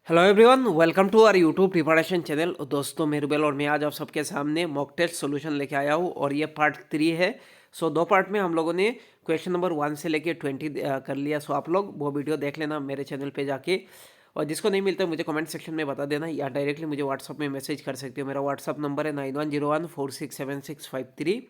Hello everyone, welcome to our YouTube preparation channel. दोस्तों, मैं रुबेल और मैं आज आप सबके सामने मॉक टेस्ट सॉल्यूशन लेके आया हूँ और ये पार्ट 3 है। दो पार्ट में हम लोगों ने क्वेश्चन नंबर 1 से लेके 20 कर लिया। आप लोग वो वीडियो देख लेना मेरे चैनल पे जाके। और जिसको नहीं मिलता मुझे कमेंट सेक्शन में बता देना या डायरेक्टली मुझे व्हाट्सअप में मैसेज कर सकते हो। मेरा व्हाट्सअप नंबर है 9101467653।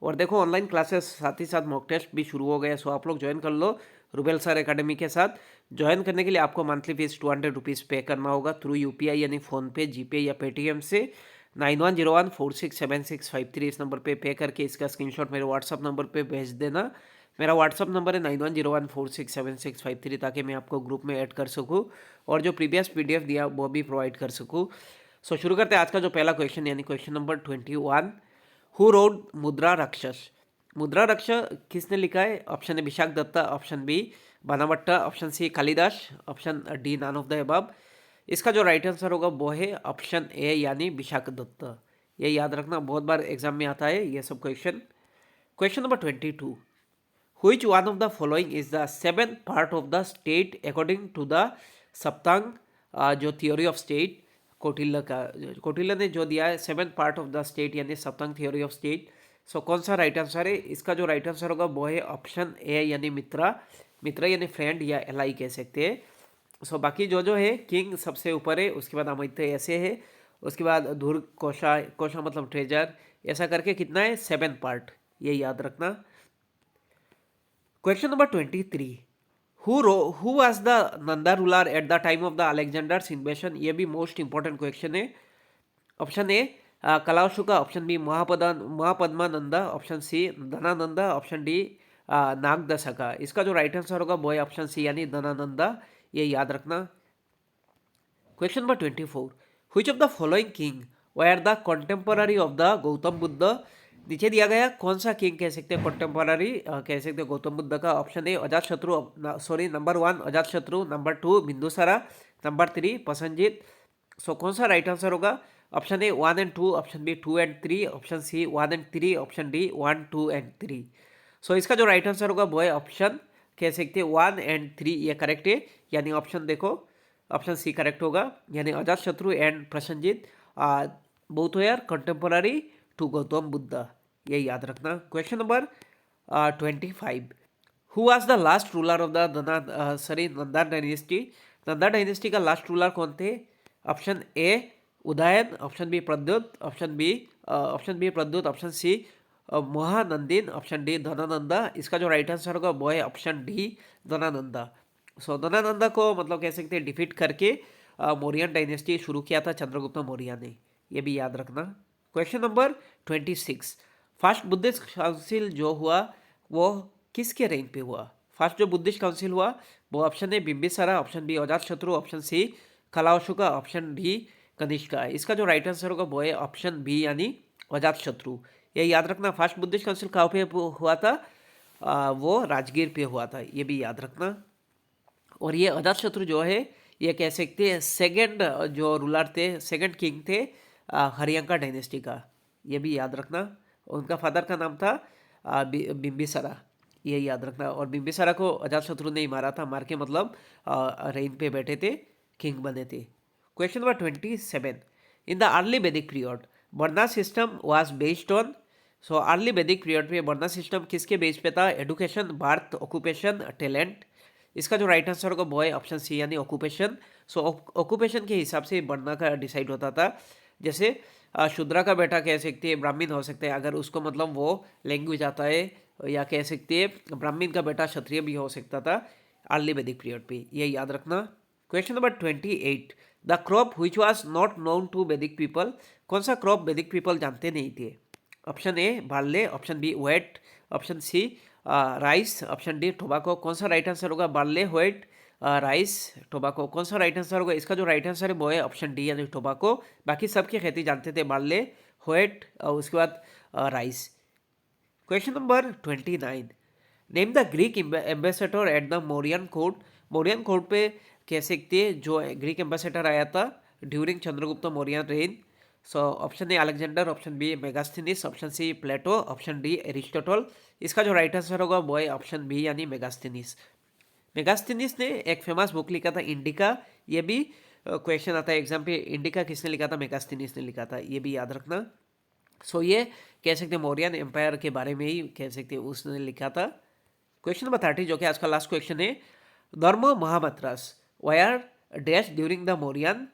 और देखो, ऑनलाइन क्लासेस साथ ही साथ मॉक टेस्ट भी शुरू हो गए। आप लोग ज्वाइन कर लो रुबेल सर एकेडमी के साथ। ज्वाइन करने के लिए आपको मंथली फीस 200 रुपीज़ पे करना होगा थ्रू यूपीआई यानी फ़ोनपे, जीपे या पेटीएम से। 9101467653 इस नंबर पे करके इसका स्क्रीनशॉट मेरे व्हाट्सअप नंबर पे भेज देना। मेरा व्हाट्सअप नंबर है 9101467653, ताकि मैं आपको ग्रुप में ऐड कर सकूँ और जो प्रीवियस पीडीएफ दिया वो भी प्रोवाइड कर सकूँ। शुरू करते हैं आज का जो पहला क्वेश्चन यानी क्वेश्चन नंबर 21। हु रोड मुद्रा राक्षस? मुद्रा राक्षस किसने लिखा है? Option A Vishakh Datta, option B Banabhatta, option C Kalidas, option D none of the above. इसका जो राइट आंसर होगा वो है ऑप्शन ए यानी विशाख दत्ता। ये याद रखना, बहुत बार एग्जाम में आता है ये सब question. Question number 22। Which one of the following is the seventh part of the state according to the सप्तांग जो थियोरी ऑफ स्टेट कौटिल्य ने जो दिया है, seventh part of the state यानी सप्तांग थियोरी ऑफ स्टेट। कौन सा राइट आंसर है? इसका जो राइट आंसर होगा वो है ऑप्शन ए यानी मित्रा। मित्रा यानी फ्रेंड या एलाई कह सकते हैं। बाकी जो है किंग सबसे ऊपर है, उसके बाद अमित्य ऐसे है, उसके बाद धुर कोशा, कोशा मतलब ट्रेजर, ऐसा करके कितना है? 7 पार्ट, ये याद रखना। Question number 23। Who was the Nanda ruler at the time of the Alexander's invasion? ये भी मोस्ट इंपॉर्टेंट क्वेश्चन है। Option A Kalashoka, option B Mahapadmananda, option C Dhanananda, option D Nagadashaka. इसका जो राइट आंसर होगा वो है ऑप्शन सी यानी धनानंदा, ये याद रखना। Question number 24। Which of the following king were the contemporary of the Gautam Buddha? नीचे दिया गया कौन सा किंग कह सकते हैं कॉन्टेम्पररी कह सकते हैं गौतम बुद्ध का? Option A Ajatashatru, sorry number 1 Ajatashatru, number 2 Bindusara, number 3 Prasenjit. कौन सा राइट आंसर होगा? Option A 1 and 2, option B 2 and 3, option C 1 and 3, option D 1, 2 and 3। इसका जो राइट आंसर होगा वो है ऑप्शन कह सकते हैं 1 एंड 3, ये करेक्ट है। यानी ऑप्शन देखो, ऑप्शन सी करेक्ट होगा। यानी Ajatashatru and Prasenajit both were contemporary to Gautam Buddha, ये याद रखना। Question number 25। Who was the last ruler of the Nanda dynasty? Nanda dynasty का लास्ट रूलर कौन थे? Option A Udayan, option B Pradyot, option B Pradyot, option C Mahanandin, option D Dhanananda. इसका जो राइट आंसर होगा वो है ऑप्शन डी धनानंदा। धनानंदा को मतलब कह सकते हैं डिफीट करके मौर्यन डायनेस्टी शुरू किया था चंद्रगुप्त मौर्य ने, ये भी याद रखना। Question number 26। First Buddhist council जो हुआ वो किसके रेंज पे हुआ? फर्स्ट जो बुद्धिस्ट काउंसिल हुआ वो option A Bimbisara, option B Ajatashatru, option C Kalashoka, option D Kanishka. इसका जो राइट आंसर होगा वो है ऑप्शन बी यानी अजातशत्रु, ये याद रखना। फर्स्ट बुद्धिस्ट काउंसिल कहाँ पे हुआ था? वो राजगीर पे हुआ था, ये भी याद रखना। और ये अजातशत्रु जो है ये कह सकते हैं सेकंड जो रूलर थे, सेकंड किंग थे हरियंका डायनेस्टी का, ये भी याद रखना। उनका फादर का नाम था बिंबिसारा, ये याद रखना। और बिंबिसारा को अजातशत्रु ने ही मारा था, मार के मतलब रेन पे बैठे थे, किंग बने थे। Question number 27। In the early Vedic period varna system was based on? Early Vedic period में वर्ना सिस्टम किसके बेस पे था? Education, birth, occupation, talent. इसका जो राइट आंसर होगा वो है ऑप्शन सी यानी ऑक्यूपेशन। ऑक्यूपेशन के हिसाब से वर्ना का डिसाइड होता था। जैसे शूद्रा का बेटा कह सकते हैं ब्राह्मण हो सकते हैं, अगर उसको मतलब वो लैंग्वेज आता है, या कह सकते हैं ब्राह्मण का बेटा क्षत्रिय भी हो सकता था अर्ली वैदिक पीरियड पे, ये याद रखना। Question number 28। The crop which was not known to Vedic people? कौन सा क्रॉप वैदिक पीपल जानते नहीं थे? Option A barley, option B wheat, option C rice, option D tobacco. कौन सा राइट आंसर होगा? Barley, wheat, rice, tobacco. कौन सा राइट आंसर होगा? इसका जो राइट आंसर है वो है ऑप्शन डी यानी टोबाको। बाकी सबकी खेती जानते थे, बार्ले, व्हेट और उसके बाद rice. Question number 29। Name the Greek ambassador at the Mauryan court? Mauryan court पे कह सकते हैं जो ग्रीक एम्बेसडर आया था during Chandragupta Maurya reign. Option A Alexander, option B Megasthenes, option C Plato, option D Aristotle. इसका जो राइट आंसर होगा वो है ऑप्शन बी यानी मेगास्थनीस। मेगास्थनीस ने एक फेमस बुक लिखा था इंडिका, ये भी क्वेश्चन आता है एग्जाम पे, इंडिका किसने लिखा था? मेगास्थनीज ने लिखा था, ये भी याद रखना। सो ये कह सकते हैं मौर्यन एम्पायर के बारे में ही कह सकते हैं उसने लिखा था। क्वेश्चन नंबर 30 जो कि आज का लास्ट क्वेश्चन है, Dharma Mahamatras were dash during the Mauryan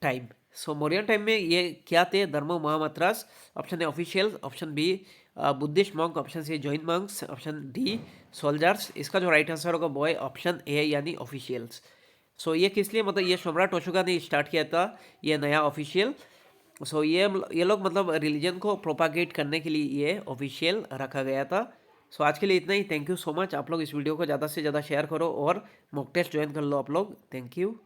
time. So Mauryan time में ये क्या थे? Dharma Mahamatras. Option A official, option B Buddhist monk, option C Jain monks, option D soldiers. इसका जो राइट आंसर होगा वो है ऑप्शन ए यानी ऑफिशियल्स। सो ये किस लिए, मतलब ये सम्राट अशोका ने स्टार्ट किया था ये नया ऑफिशियल। सो ये लोग मतलब रिलीजन को प्रोपागेट करने के लिए ये ऑफिशियल रखा गया था। सो आज के लिए इतना ही। Thank you so much. आप लोग इस वीडियो को ज़्यादा से ज़्यादा शेयर करो और मॉक टेस्ट ज्वाइन कर लो आप लोग। Thank you.